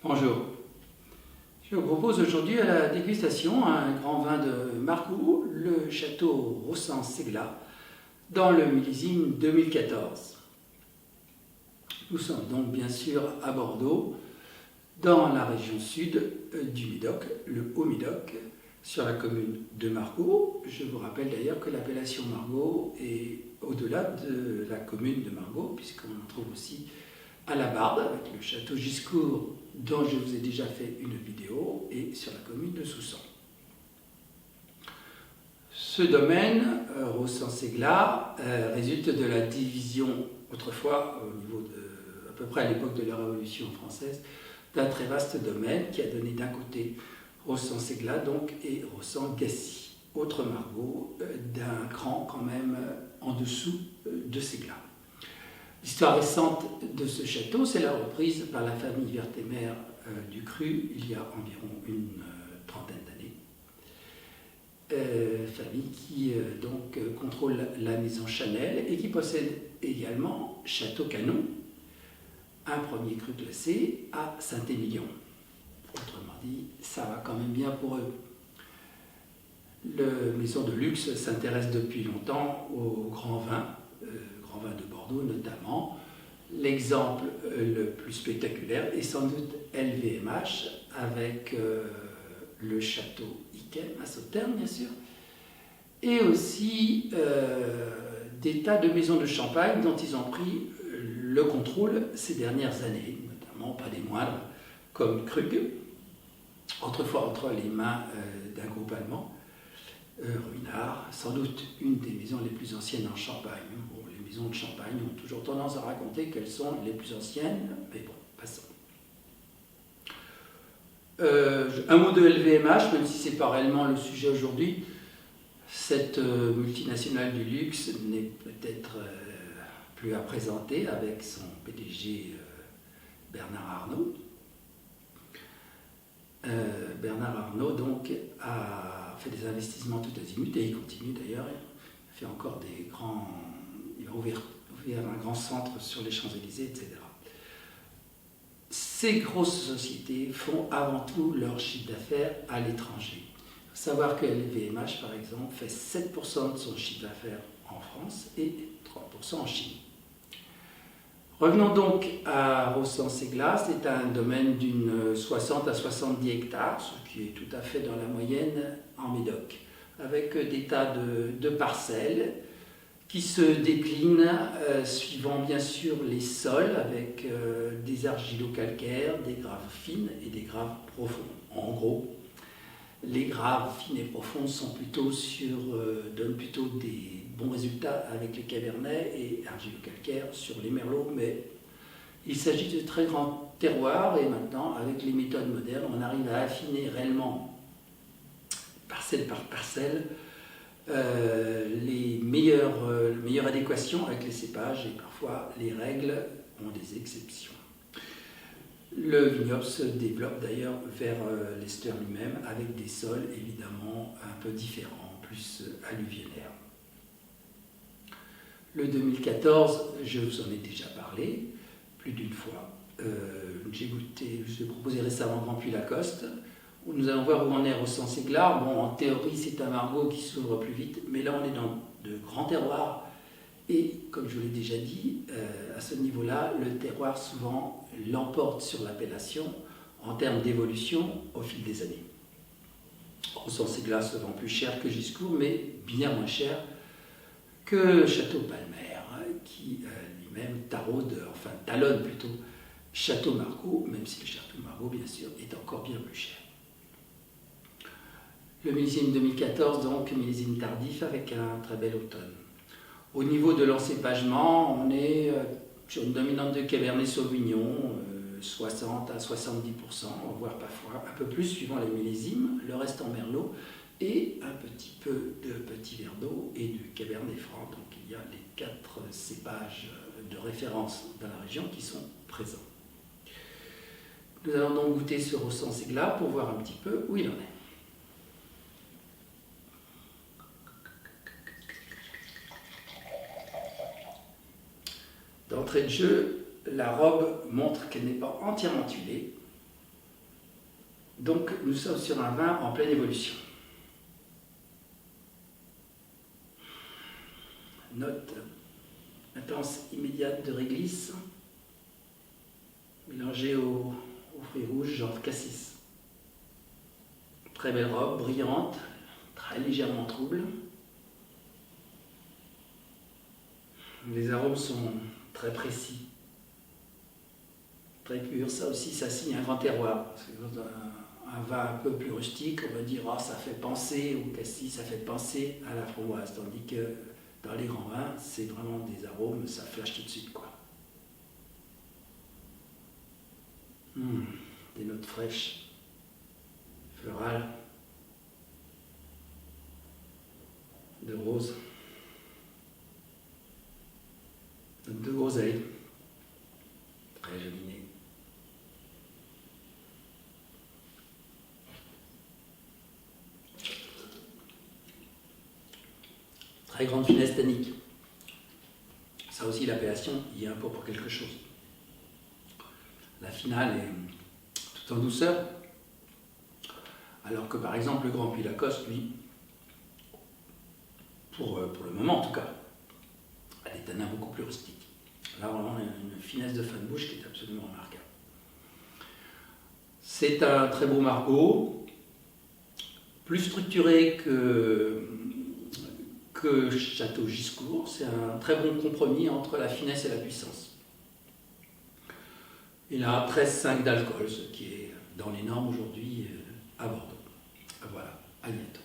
Bonjour. Je vous propose aujourd'hui à la dégustation un grand vin de Margaux, le château Rossan-Segla, dans le millésime 2014. Nous sommes donc bien sûr à Bordeaux, dans la région sud du Médoc, le Haut-Médoc, sur la commune de Margaux. Je vous rappelle d'ailleurs que l'appellation Margaux est au-delà de la commune de Margaux, puisqu'on en trouve aussi à la Barde, avec le château Giscourt, dont je vous ai déjà fait une vidéo, et sur la commune de Soussan. Ce domaine, Rossan-Segla, résulte de la division, autrefois, au niveau à peu près à l'époque de la Révolution française, d'un très vaste domaine qui a donné d'un côté Rossan-Segla donc, et Rossan-Gassy, autre Margaux, d'un cran quand même en dessous de Segla. L'histoire récente de ce château, c'est la reprise par la famille Vertemer du Cru il y a environ une trentaine d'années. Famille qui donc contrôle la maison Chanel et qui possède également Château Canon, un premier cru classé à Saint-Émilion. Autrement dit, ça va quand même bien pour eux. La maison de luxe s'intéresse depuis longtemps au grand vin de Bordeaux notamment. L'exemple le plus spectaculaire est sans doute LVMH avec le château Yquem à Sauternes bien sûr, et aussi des tas de maisons de champagne dont ils ont pris le contrôle ces dernières années, notamment pas des moindres comme Krug, autrefois entre les mains d'un groupe allemand, Ruinart, sans doute une des maisons les plus anciennes en Champagne. Bon, les maisons de Champagne ont toujours tendance à raconter qu'elles sont les plus anciennes, mais bon, passons. Un mot de LVMH, même si ce n'est pas réellement le sujet aujourd'hui. Cette multinationale du luxe n'est peut-être plus à présenter avec son PDG Bernard Arnault. Bernard Arnault donc a fait des investissements tout azimut et il continue d'ailleurs, il fait encore il va ouvrir un grand centre sur les Champs-Élysées, etc. Ces grosses sociétés font avant tout leur chiffre d'affaires à l'étranger. Il faut savoir que LVMH par exemple fait 7% de son chiffre d'affaires en France et 3% en Chine. Revenons donc à Rossan-Segla, c'est un domaine d'une 60 à 70 hectares, ce qui est tout à fait dans la moyenne en Médoc, avec des tas de parcelles qui se déclinent suivant bien sûr les sols, avec des argilo-calcaires, des graves fines et des graves profondes. En gros, les graves fines et profondes sont donnent plutôt des bons résultats avec les cabernets et argilo-calcaires sur les merlots, mais il s'agit de très grands terroirs et maintenant, avec les méthodes modernes, on arrive à affiner réellement, parcelle par parcelle, les meilleures adéquations avec les cépages et parfois les règles ont des exceptions. Le vignoble se développe d'ailleurs vers l'Ester lui-même avec des sols évidemment un peu différents, plus alluvionnaires. Le 2014, je vous en ai déjà parlé plus d'une fois. Je vous ai proposé récemment Grand Puy Lacoste. Nous allons voir où on est Rossan-Segla. Bon, en théorie, c'est un Margaux qui s'ouvre plus vite, mais là, on est dans de grands terroirs. Et comme je vous l'ai déjà dit, à ce niveau-là, le terroir souvent l'emporte sur l'appellation en termes d'évolution au fil des années. Rossan-Segla se vend plus cher que Giscourt, mais bien moins cher que Château Palmer, qui lui-même talonne plutôt Château Margaux, même si le Château Margaux, bien sûr, est encore bien plus cher. Le millésime 2014, donc, millésime tardif avec un très bel automne. Au niveau de l'encépagement, on est sur une dominante de Cabernet Sauvignon, 60 à 70%, voire parfois un peu plus suivant les millésimes, le reste en Merlot, et un petit peu de Petit Verdot et du Cabernet Franc. Donc il y a les 4 cépages de référence dans la région qui sont présents. Nous allons donc goûter ce Rossan-Segla pour voir un petit peu où il en est. D'entrée de jeu, la robe montre qu'elle n'est pas entièrement tuilée. Donc nous sommes sur un vin en pleine évolution. Note intense immédiate de réglisse, mélangée aux fruits rouges, genre cassis. Très belle robe, brillante, très légèrement trouble. Les arômes sont très précis, très purs. Ça aussi, ça signe un grand terroir. Dans un vin un peu plus rustique, on va dire oh, ça fait penser au cassis, ça fait penser à la framboise. Tandis que dans les grands vins, c'est vraiment des arômes, ça flash tout de suite, quoi. Des notes fraîches, florales, de rose, notes de groseille, très joli nez. Très grande finesse tannique. Ça aussi, l'appellation y est un peu pour quelque chose. La finale est tout en douceur, alors que par exemple le Grand Puy Lacoste, lui, pour le moment en tout cas, a des tanins beaucoup plus rustiques. Là, vraiment, il y a une finesse de fin de bouche qui est absolument remarquable. C'est un très beau Margaux, plus structuré que Château Giscourt. C'est un très bon compromis entre la finesse et la puissance. Il a 13,5 d'alcool, ce qui est dans les normes aujourd'hui à Bordeaux. Voilà, à bientôt.